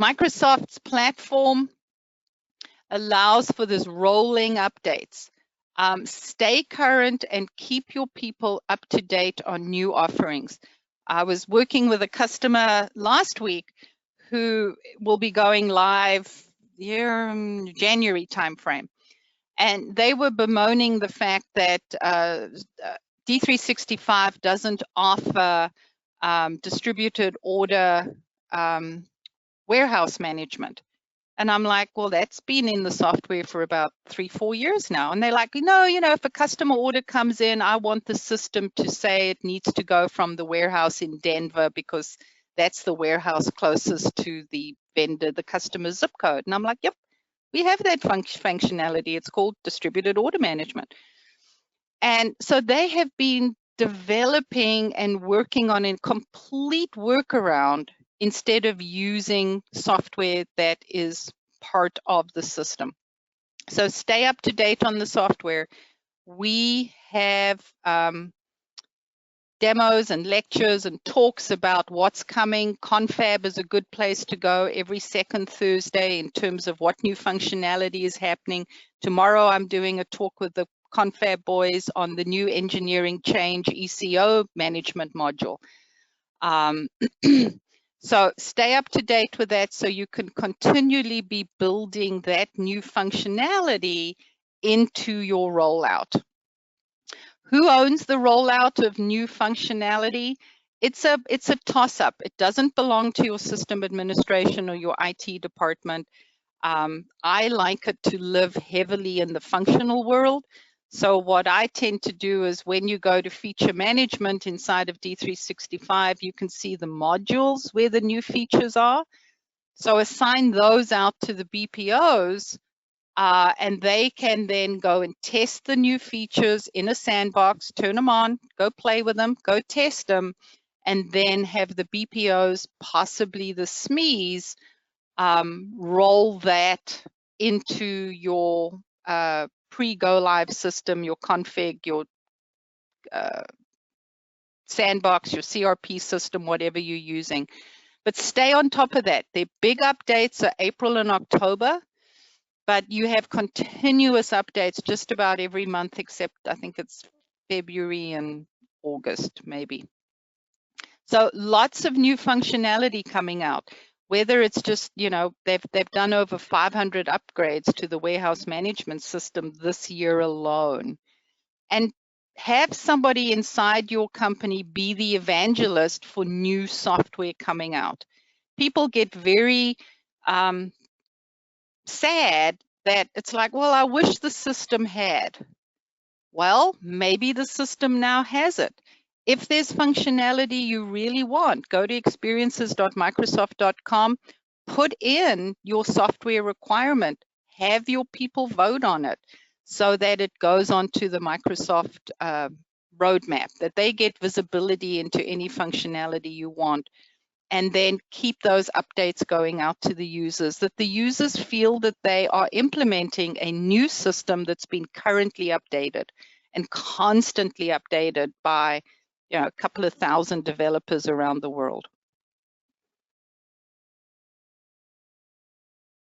Microsoft's platform allows for this rolling updates. Stay current and keep your people up to date on new offerings. I was working with a customer last week who will be going live here in January timeframe, and they were bemoaning the fact that D365 doesn't offer distributed order warehouse management. And I'm like, well, that's been in the software for about 3-4 years now. And they're like, no, if a customer order comes in, I want the system to say it needs to go from the warehouse in Denver because that's the warehouse closest to the vendor, the customer's zip code. And I'm like, yep, we have that functionality. It's called distributed order management. And so they have been developing and working on a complete workaround instead of using software that is part of the system. So stay up to date on the software. We have demos and lectures and talks about what's coming. Confab is a good place to go every second Thursday in terms of what new functionality is happening. Tomorrow I'm doing a talk with the Confab boys on the new engineering change ECO management module. So stay up to date with that so you can continually be building that new functionality into your rollout. Who owns the rollout of new functionality? It's a toss-up. It doesn't belong to your system administration or your IT department. I like it to live heavily in the functional world. So what I tend to do is when you go to feature management inside of D365, you can see the modules where the new features are. So assign those out to the BPOs and they can then go and test the new features in a sandbox, turn them on, go play with them, go test them, and then have the BPOs, possibly the SMEs, roll that into your pre-go live system, your config, your sandbox, your CRP system, whatever you're using. But stay on top of that. Their big updates are April and October, but you have continuous updates just about every month, except I think it's February and August, maybe. So lots of new functionality coming out. Whether it's just, they've done over 500 upgrades to the warehouse management system this year alone. And have somebody inside your company be the evangelist for new software coming out. People get very sad that it's like, well, I wish the system had. Well, maybe the system now has it. If there's functionality you really want, go to experiences.microsoft.com, put in your software requirement, have your people vote on it so that it goes onto the Microsoft roadmap, that they get visibility into any functionality you want, and then keep those updates going out to the users, that the users feel that they are implementing a new system that's been currently updated and constantly updated by a couple of thousand developers around the world.